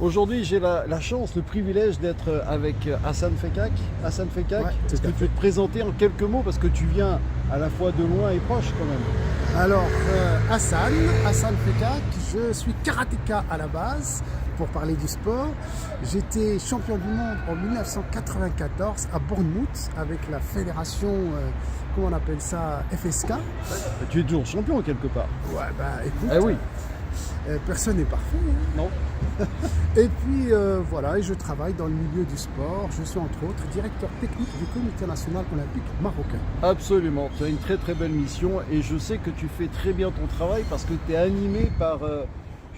Aujourd'hui, j'ai la chance, le privilège d'être avec Hassan Fekkak. Hassan Fekkak, Ouais, est-ce que tout à tu peux te présenter en quelques mots parce que tu viens à la fois de loin et proche quand même? Alors, Hassan Fekkak, je suis karatéka à la base, pour parler du sport. J'étais champion du monde en 1994 à Bournemouth avec la fédération, comment on appelle ça, FSK. Tu es toujours champion quelque part. Ouais, bah écoute, Eh oui, personne n'est parfait, hein. non? Et puis voilà, et je travaille dans le milieu du sport. Je suis entre autres directeur technique du Comité national olympique marocain. Absolument, tu as une très très belle mission et je sais que tu fais très bien ton travail parce que tu es animé par,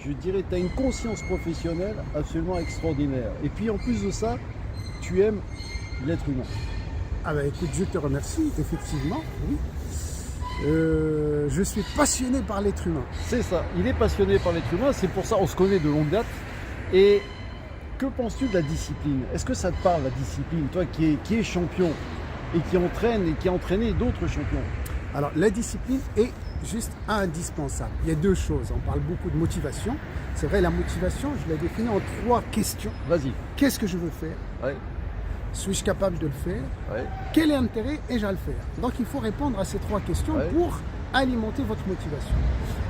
je dirais, tu as une conscience professionnelle absolument extraordinaire. Et puis en plus de ça, tu aimes l'être humain. Ah bah écoute, je te remercie, effectivement, oui. Je suis passionné par l'être humain. C'est ça, il est passionné par l'être humain, c'est pour ça on se connaît de longue date. Et que penses-tu de la discipline? Est-ce que ça te parle la discipline, toi qui es champion et qui entraîne et qui a entraîné d'autres champions? Alors la discipline est juste indispensable. Il y a deux choses, on parle beaucoup de motivation. C'est vrai, la motivation, je la définis en trois questions. Vas-y. Qu'est-ce que je veux faire? Ouais, Suis-je capable de le faire? ouais. Quel est l'intérêt et je vais le faire? Donc il faut répondre à ces trois questions Ouais. pour alimenter votre motivation.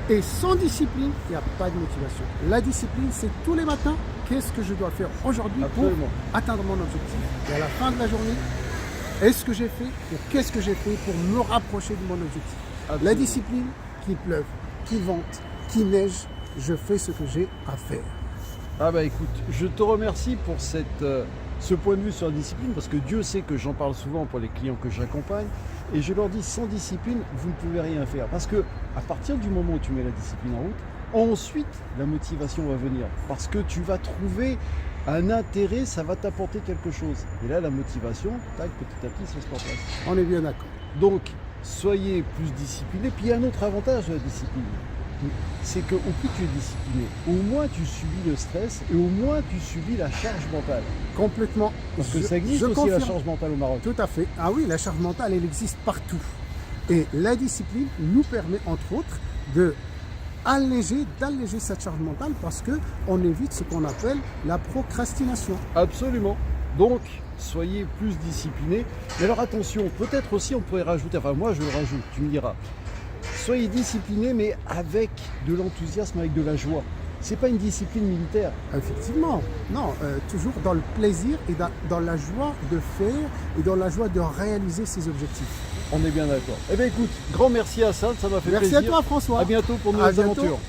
Et sans discipline, il n'y a pas de motivation. La discipline, c'est tous les matins, qu'est-ce que je dois faire aujourd'hui pour Absolument. atteindre mon objectif? Et à la fin de la journée, est-ce que j'ai fait ou qu'est-ce que j'ai fait pour me rapprocher de mon objectif? Absolument. La discipline, qu'il pleuve, qu'il vente, qu'il neige, je fais ce que j'ai à faire. Ah bah écoute, je te remercie pour ce point de vue sur la discipline parce que Dieu sait que j'en parle souvent pour les clients que j'accompagne et je leur dis sans discipline, vous ne pouvez rien faire parce que à partir du moment où tu mets la discipline en route, ensuite la motivation va venir parce que tu vas trouver un intérêt, ça va t'apporter quelque chose. Et là la motivation, tac, petit à petit, ça se met en place. On est bien d'accord. Donc, soyez plus disciplinés. Puis il y a un autre avantage de la discipline, c'est qu'au plus tu es discipliné, au moins tu subis le stress et au moins tu subis la charge mentale. Complètement. Parce que Je- ça existe je aussi la confirme. charge mentale au Maroc. Tout à fait. Ah oui, la charge mentale, elle existe partout. Et la discipline nous permet, entre autres, d'alléger cette charge mentale parce qu'on évite ce qu'on appelle la procrastination. Absolument. Donc, soyez plus disciplinés. Mais alors attention, peut-être aussi on pourrait rajouter, enfin moi je le rajoute, tu me diras. Soyez disciplinés mais avec de l'enthousiasme, avec de la joie. C'est pas une discipline militaire. Effectivement, non, toujours dans le plaisir et dans la joie de faire et dans la joie de réaliser ses objectifs. On est bien d'accord. Eh bien écoute, grand merci à ça m'a fait Merci plaisir. à toi François. À bientôt pour de À nouvelles bientôt. aventures.